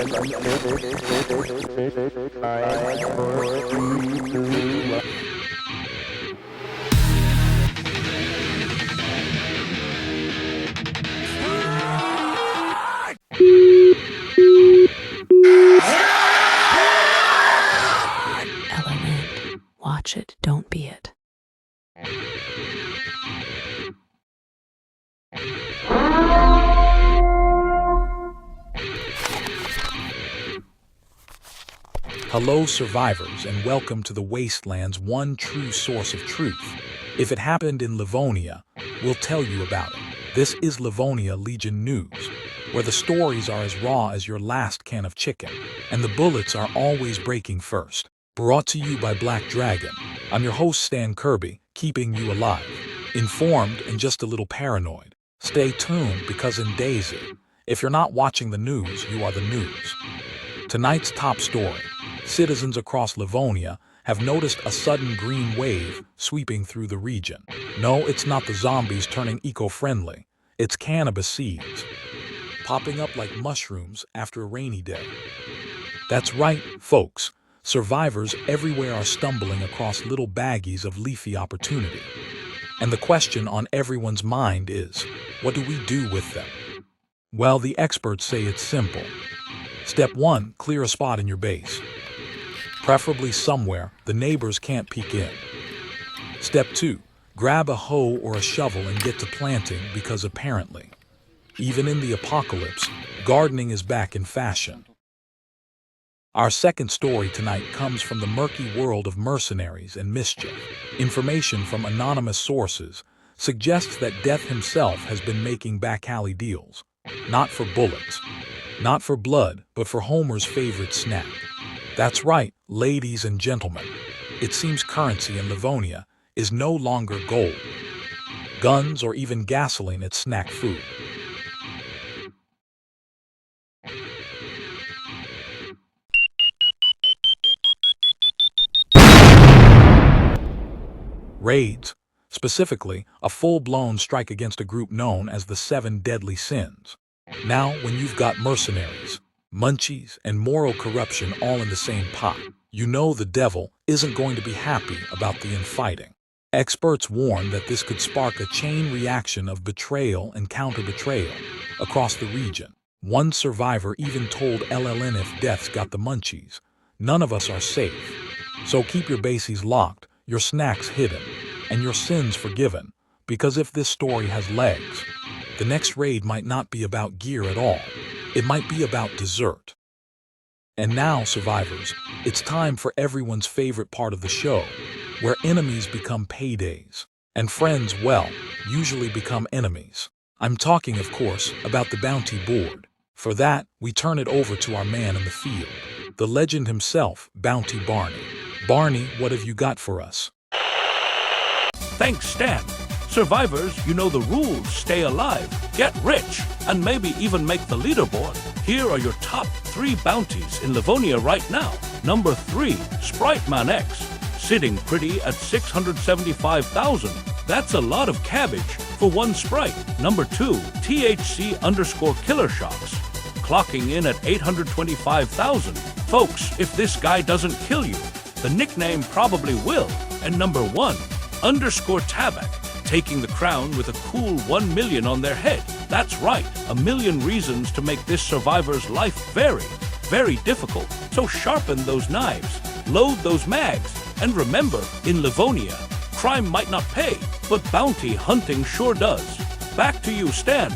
L.L.N. Watch it, don't be it. Hello, survivors, and welcome to the Wasteland's one true source of truth. If it happened in Livonia, we'll tell you about it. This is Livonia Legion News, where the stories are as raw as your last can of chicken, and the bullets are always breaking first. Brought to you by Black Dragon. I'm your host, Stan Kirby, keeping you alive, informed, and just a little paranoid. Stay tuned, because in Daisy, if you're not watching the news, you are the news. Tonight's top story. Citizens across Livonia have noticed a sudden green wave sweeping through the region. No, it's not the zombies turning eco-friendly. It's cannabis seeds, popping up like mushrooms after a rainy day. That's right, folks. Survivors everywhere are stumbling across little baggies of leafy opportunity. And the question on everyone's mind is, what do we do with them? Well, the experts say it's simple. Step 1, clear a spot in your base. Preferably somewhere the neighbors can't peek in. Step 2, grab a hoe or a shovel and get to planting, because apparently, even in the apocalypse, gardening is back in fashion. Our second story tonight comes from the murky world of mercenaries and mischief. Information from anonymous sources suggests that Death himself has been making back alley deals. Not for bullets, not for blood, but for Homer's favorite snack. That's right, ladies and gentlemen. It seems currency in Livonia is no longer gold, guns, or even gasoline. It's snack food. Raids, specifically a full-blown strike against a group known as the 7 Deadly Sins. Now, when you've got mercenaries, munchies, and moral corruption all in the same pot, you know the devil isn't going to be happy about the infighting. Experts warn that this could spark a chain reaction of betrayal and counter-betrayal across the region. One survivor even told L.L.N, if Death's got the munchies, none of us are safe. So keep your bases locked, your snacks hidden, and your sins forgiven, because if this story has legs, the next raid might not be about gear at all. It might be about dessert. And now, survivors, it's time for everyone's favorite part of the show, where enemies become paydays, and friends, well, usually become enemies. I'm talking, of course, about the bounty board. For that, we turn it over to our man in the field, the legend himself, Bounty Barney. Barney, what have you got for us? Thanks, Stan. Survivors, you know the rules. Stay alive, get rich, and maybe even make the leaderboard. Here are your top 3 bounties in Livonia right now. Number 3, Sprite Man X, sitting pretty at 675,000. That's a lot of cabbage for one Sprite. Number 2, THC_Killer Shocks, clocking in at 825,000. Folks, if this guy doesn't kill you, the nickname probably will. And number 1, _Tabak, taking the crown with a cool 1 million on their head. That's right, a million reasons to make this survivor's life very, very difficult. So sharpen those knives, load those mags, and remember, in Livonia, crime might not pay, but bounty hunting sure does. Back to you, Stan.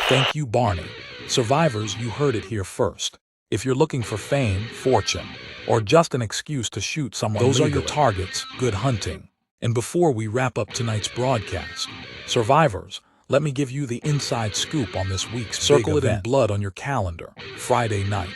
Thank you, Barney. Survivors, you heard it here first. If you're looking for fame, fortune, or just an excuse to shoot someone, those are your targets. Good hunting. And before we wrap up tonight's broadcast, survivors, let me give you the inside scoop on this week's Circle it in blood on your calendar. Friday night,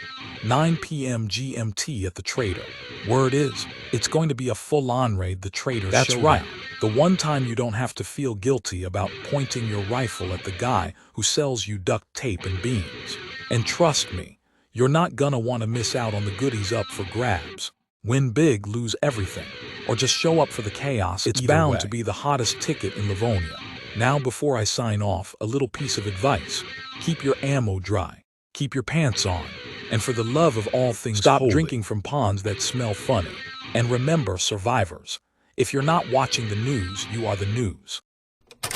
9 p.m. GMT at the Trader. Word is, it's going to be a full-on raid, the Trader Showdown. That's right, the one time you don't have to feel guilty about pointing your rifle at the guy who sells you duct tape and beans. And trust me, you're not gonna want to miss out on the goodies up for grabs. Win big, lose everything, or just show up for the chaos. It's bound to be the hottest ticket in Livonia. Now, before I sign off, a little piece of advice. Keep your ammo dry. keep your pants on. And for the love of all things stop drinking from ponds that smell funny. And remember, survivors, if you're not watching the news, you are the news.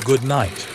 Good night.